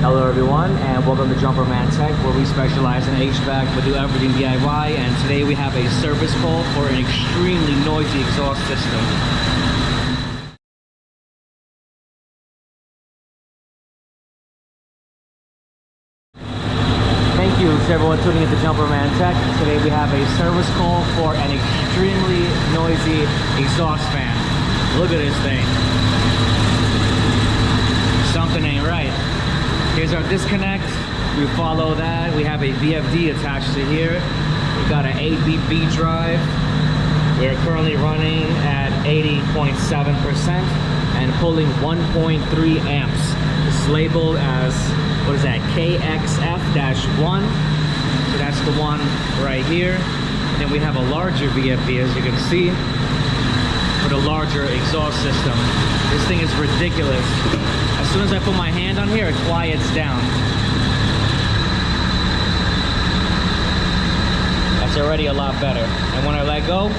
Hello everyone, and welcome to Jumper Man Tech, where we specialize in HVAC, we do everything DIY, and today we have a service call for an extremely noisy exhaust system. Thank you to everyone tuning into Jumper Man Tech. Today we have a service call for an extremely noisy exhaust fan. Look at this thing. Something ain't right. Here's our disconnect. We follow that. We have a VFD attached to here. We got an ABB drive. We're currently running at 80.7% and pulling 1.3 amps. It's labeled as, what is that, KXF-1. So that's the one right here. And then we have a larger VFD, as you can see, with a larger exhaust system. This thing is ridiculous. As soon as I put my hand on here, it quiets down. That's already a lot better. And when I let go,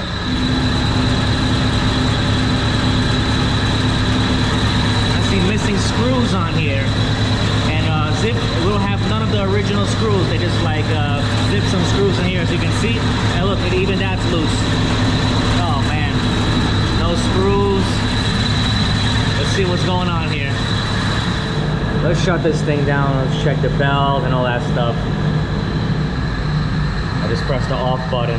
I see missing screws on here. And zip, we'll have none of the original screws. They just like zip some screws in here, as you can see. And look, even that's loose. Oh man, no screws. Let's see what's going on here. Let's shut this thing down. Let's check the belt and all that stuff. I just pressed the off button.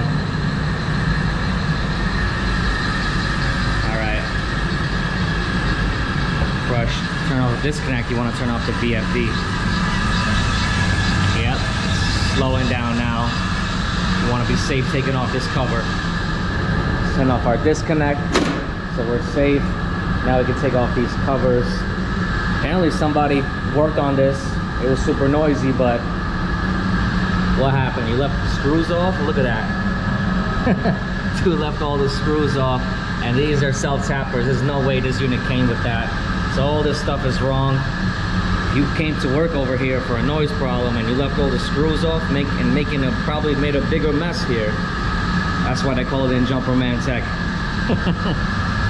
All right. Fresh. Turn off the disconnect. You want to turn off the VFD. Yep. Slowing down now. You want to be safe taking off this cover. Turn off our disconnect so we're safe. Now we can take off these covers. Apparently somebody worked on this. It was super noisy, but what happened? You left the screws off? Look at that. Dude left all the screws off, and these are self-tappers. There's no way this unit came with that. So all this stuff is wrong. You came to work over here for a noise problem, and you left all the screws off, probably made a bigger mess here. That's why they call it in Jumper Man Tech.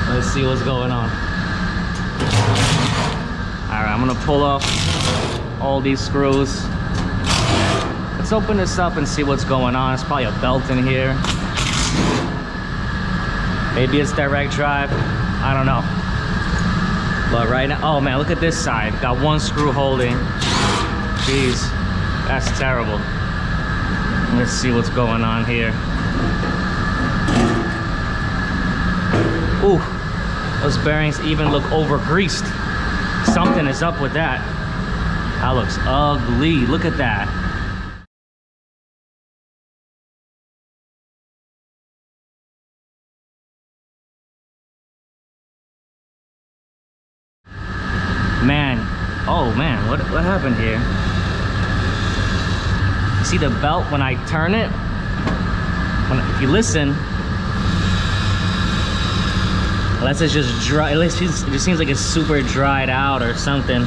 Let's see what's going on. Alright, I'm gonna pull off all these screws. Let's open this up and see what's going on. It's probably a belt in here. Maybe it's direct drive. I don't know. But right now, oh man, look at this side. Got one screw holding. Jeez, that's terrible. Let's see what's going on here. Ooh, those bearings even look over-greased. Something is up with that. That looks ugly. Look at that. Man, oh man, what happened here? You see the belt when I turn it? If you listen, unless it's just dry, it just seems like it's super dried out or something.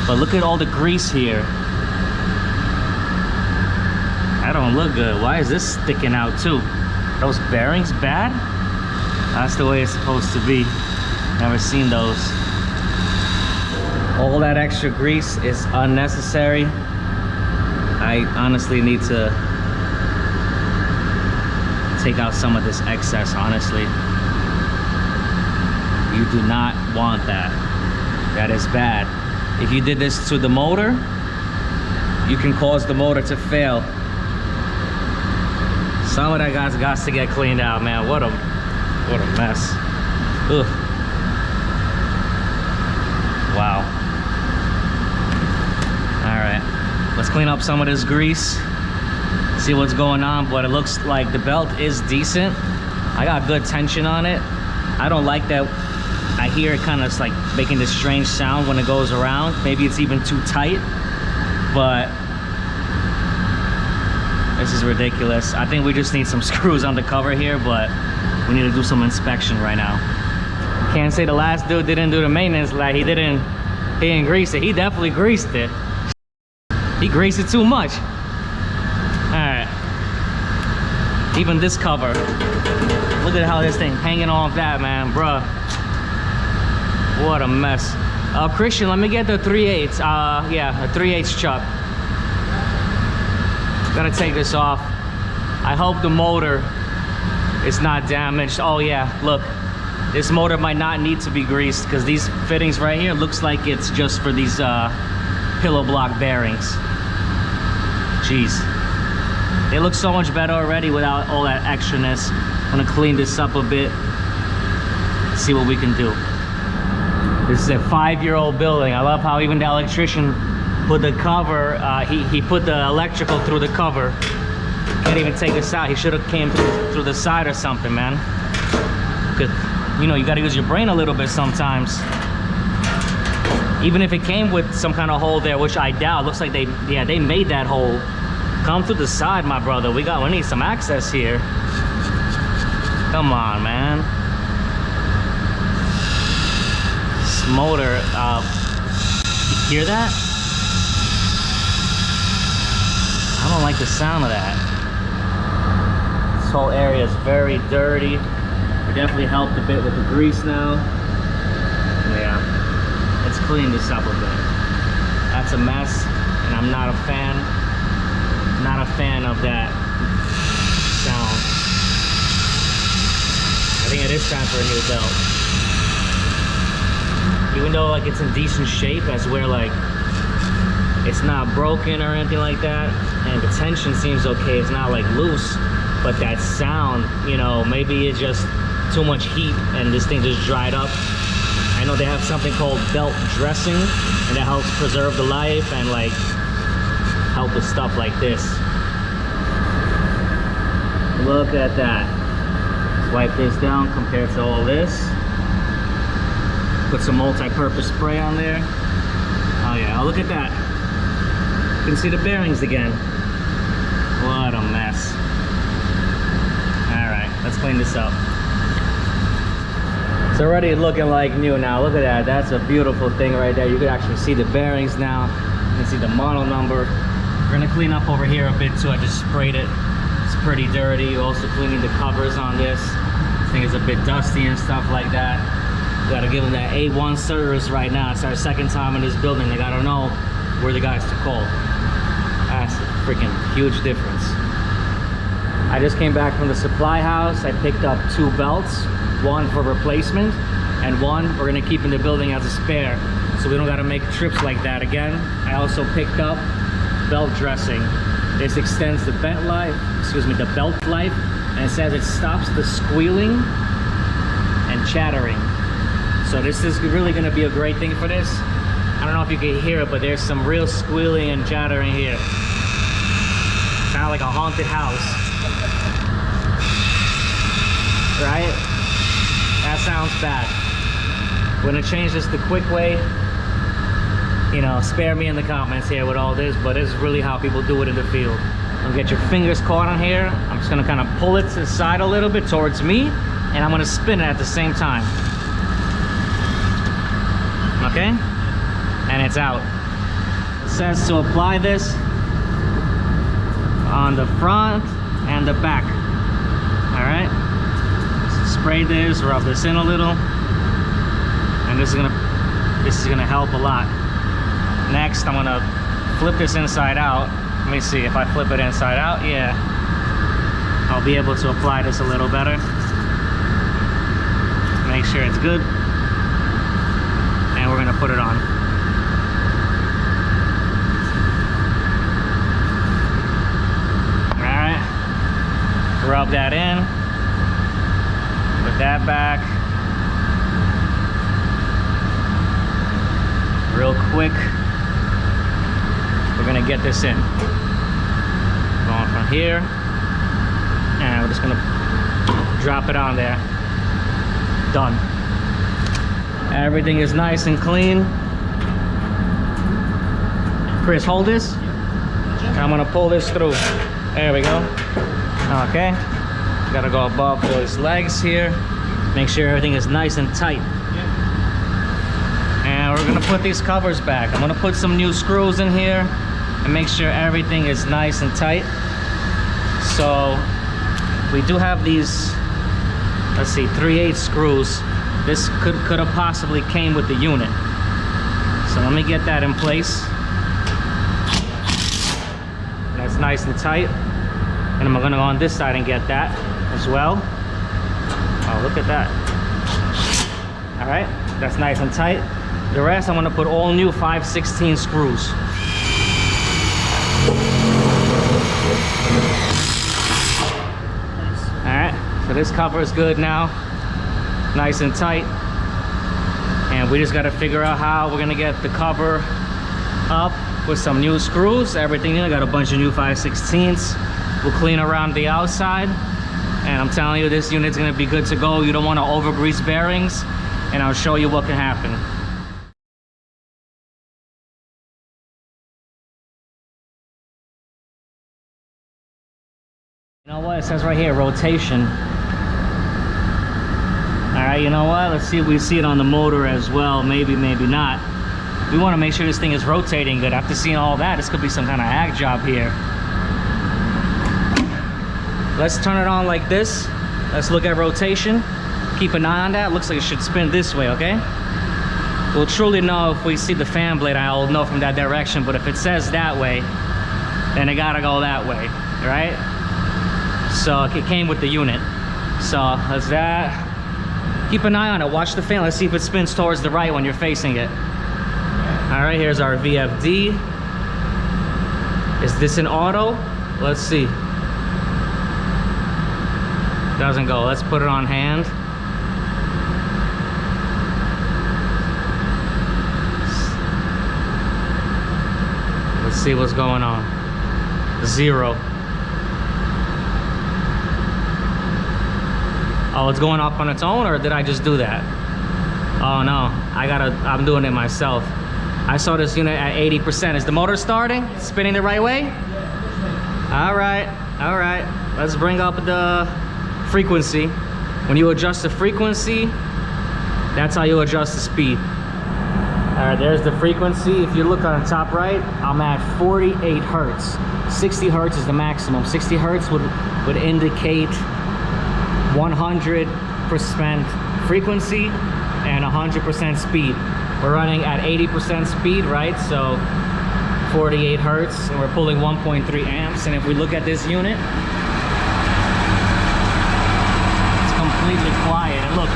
But look at all the grease here. That don't look good. Why is this sticking out too? Those bearings bad? That's the way it's supposed to be. Never seen those. All that extra grease is unnecessary. I honestly need to take out some of this excess, honestly. You do not want that. That is bad. If you did this to the motor, you can cause the motor to fail. Some of that got to get cleaned out, man. What a mess. Ugh. Wow. All right, let's clean up some of this grease. See what's going on, but it looks like the belt is decent. I got good tension on it. I don't like that. I hear it kind of like making this strange sound when it goes around. Maybe it's even too tight, but this is ridiculous. I think we just need some screws on the cover here, but we need to do some inspection right now. Can't say the last dude didn't do the maintenance. Like he didn't grease it. He definitely greased it. He greased it too much. All right. Even this cover. Look at how this thing hanging off that, man, bruh. What a mess. Christian, let me get the 3/8. Yeah, a 3/8 chuck. Gotta take this off. I hope the motor is not damaged. Oh yeah, look, this motor might not need to be greased because these fittings right here looks like it's just for these pillow block bearings. Jeez, they look so much better already without all that extraness. I'm gonna clean this up a bit, see what we can do. This is a 5-year-old building. I love how even the electrician put the cover, he put the electrical through the cover. Can't even take this out. He should have came through the side or something, man. Cause, you know, you gotta use your brain a little bit sometimes. Even if it came with some kind of hole there, which I doubt. Looks like they made that hole. Come through the side, my brother. We need some access here. Come on, man. This motor, you hear that? I don't like the sound of that. This whole area is very dirty. It definitely helped a bit with the grease now. Yeah, let's clean this up a bit. That's a mess, and I'm not a fan. Not a fan of that sound. I think it is time for a new belt. Even though like it's in decent shape, as where like it's not broken or anything like that, and the tension seems okay, it's not like loose, but that sound, you know, maybe it's just too much heat and this thing just dried up. I know they have something called belt dressing, and that helps preserve the life and like help with stuff like this. Look at that. Let's wipe this down compared to all this. Put some multi-purpose spray on there. Oh yeah, oh look at that. You can see the bearings again. What a mess. All right, let's clean this up. It's already looking like new now. Look at that. That's a beautiful thing right there. You can actually see the bearings now. You can see the model number. We're gonna clean up over here a bit too. I just sprayed it. It's pretty dirty. Also cleaning the covers on this. This thing is a bit dusty and stuff like that. We gotta give them that A1 service right now. It's our second time in this building. They gotta know we're the guys to call. That's a freaking huge difference. I just came back from the supply house. I picked up 2 belts, one for replacement and one we're gonna keep in the building as a spare, so we don't gotta make trips like that again. I also picked up belt dressing. This extends the belt life, the belt life, and it says it stops the squealing and chattering. So this is really gonna be a great thing for this. I don't know if you can hear it, but there's some real squealing and chattering here. Kind of like a haunted house. Right? That sounds bad. We're gonna change this the quick way. You know, spare me in the comments here with all this, but this is really how people do it in the field. Don't get your fingers caught on here. I'm just gonna kind of pull it to the side a little bit towards me, and I'm gonna spin it at the same time. Okay? And it's out. It says to apply this on the front and the back. All right? Spray this, rub this in a little, and this is gonna help a lot. Next, I'm gonna flip this inside out. Let me see if I flip it inside out. Yeah, I'll be able to apply this a little better. Make sure it's good, and we're gonna put it on. All right, rub that in. Put that back. Real quick. We're gonna get this in. Going from here, and we're just gonna drop it on there. Done. Everything is nice and clean. Chris, hold this. I'm gonna pull this through. There we go. Okay. Gotta go above those legs here. Make sure everything is nice and tight. And we're gonna put these covers back. I'm gonna put some new screws in here and make sure everything is nice and tight. So we do have these, let's see, 3/8 screws. This could have possibly came with the unit. let me get that in place. That's nice and tight. And I'm gonna go on this side and get that as well. Oh, look at that. All right, that's nice and tight. The rest, I'm gonna put all new 5/16 screws. All right, so this cover is good now, nice and tight. And we just gotta figure out how we're gonna get the cover up with some new screws. Everything in, I got a bunch of new 5/16s. We'll clean around the outside. And I'm telling you, this unit's gonna be good to go. You don't wanna over grease bearings, and I'll show you what can happen. You know what, it says right here, rotation. All right, you know what, let's see if we see it on the motor as well. Maybe, maybe not. We want to make sure this thing is rotating good. After seeing all that, this could be some kind of hack job here. Let's turn it on like this. Let's look at rotation. Keep an eye on that. Looks like it should spin this way, okay? We'll truly know if we see the fan blade. I'll know from that direction, but if it says that way, then it gotta go that way, right? So it came with the unit. So that's that. Keep an eye on it. Watch the fan. Let's see if it spins towards the right when you're facing it. All right, here's our VFD. Is this an auto? Let's see. Doesn't go. Let's put it on hand. Let's see what's going on. 0. Oh, it's going up on its own, or did I just do that? Oh no, I'm doing it myself. I saw this unit at 80%. Is the motor starting? It's spinning the right way? All right. Let's bring up the frequency. When you adjust the frequency, that's how you adjust the speed. All right, there's the frequency. If you look on the top right, I'm at 48 Hertz. 60 Hertz is the maximum. 60 Hertz would indicate 100% frequency and 100% speed. We're running at 80% speed, right? So 48 Hertz, and we're pulling 1.3 amps. And if we look at this unit, it's completely quiet. And look,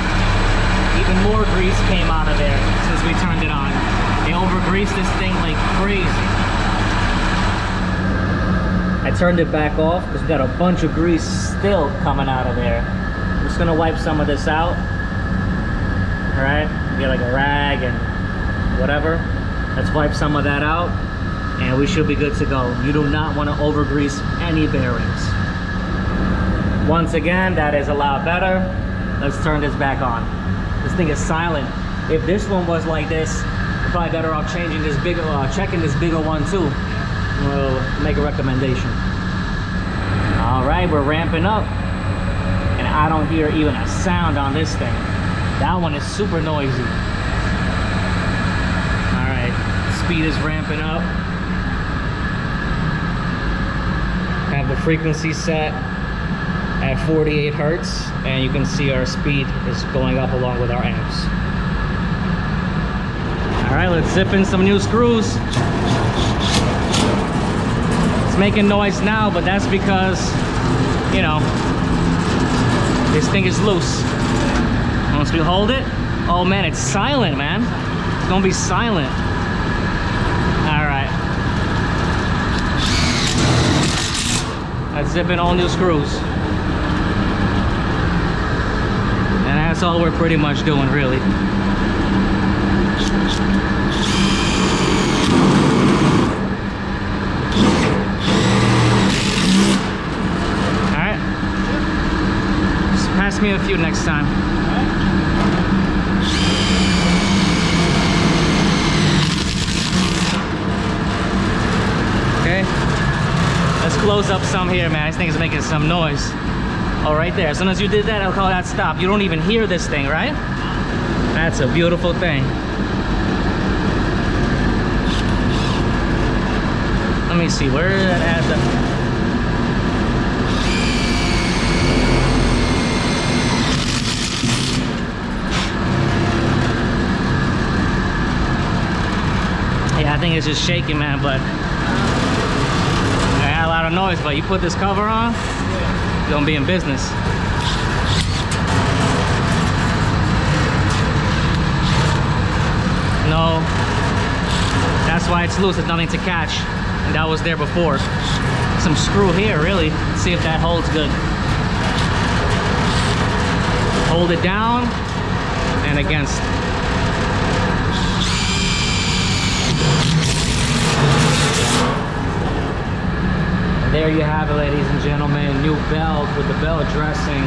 even more grease came out of there since we turned it on. They over-greased this thing like crazy. I turned it back off because we got a bunch of grease still coming out of there. I'm just gonna wipe some of this out. All right, get like a rag and whatever. Let's wipe some of that out and we should be good to go. You do not want to over grease any bearings. Once again, that is a lot better. Let's turn this back on. This thing is silent. If this one was like this, you're probably better off changing this bigger, checking this bigger one too. We'll make a recommendation. All right, we're ramping up and I don't hear even a sound on this thing. That one is super noisy. All right, speed is ramping up. Have the frequency set at 48 Hertz, and you can see our speed is going up along with our amps. All right, let's zip in some new screws. It's making noise now, but that's because, you know, this thing is loose. Once we hold it, oh man, it's silent, man. It's gonna be silent. All right. Let's zip in all new screws. And that's all we're pretty much doing, really. All right. Just pass me a few next time. Okay, let's close up some here, man. This thing is making some noise. Oh, right there. As soon as you did that, I'll call that stop. You don't even hear this thing, right? That's a beautiful thing. Let me see, where did that add up? thing is just shaking, man, but I had a lot of noise. But you put this cover on, you're gonna be in business. No, that's why it's loose. There's nothing to catch, and that was there before. Some screw here, really. Let's see if that holds good. Hold it down and against. And there you have it, ladies and gentlemen. New belt with the belt dressing.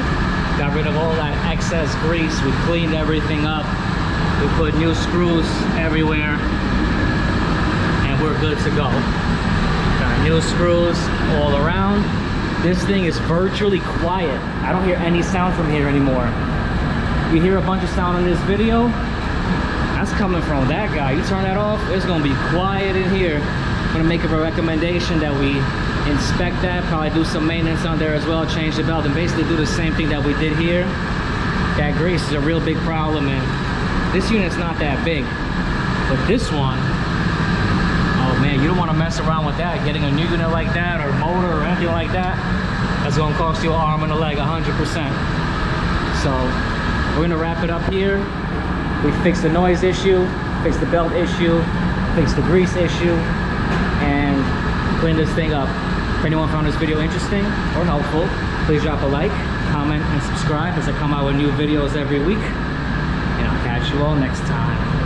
Got rid of all that excess grease. We cleaned everything up. We put new screws everywhere, and we're good to go. Got new screws all around. This thing is virtually quiet. I don't hear any sound from here anymore. You hear a bunch of sound in this video, that's coming from that guy. You turn that off, it's gonna be quiet in here. I'm gonna make a recommendation that we inspect that, probably do some maintenance on there as well, change the belt, and basically do the same thing that we did here. That grease is a real big problem, and this unit's not that big, but this one, oh man, you don't want to mess around with that. Getting a new unit like that, or motor, or anything like that, that's going to cost you an arm and a leg 100%. So we're going to wrap it up here. We fixed the noise issue, fixed the belt issue, fixed the grease issue, and clean this thing up. If anyone found this video interesting or helpful, please drop a like, comment, and subscribe as I come out with new videos every week. And I'll catch you all next time.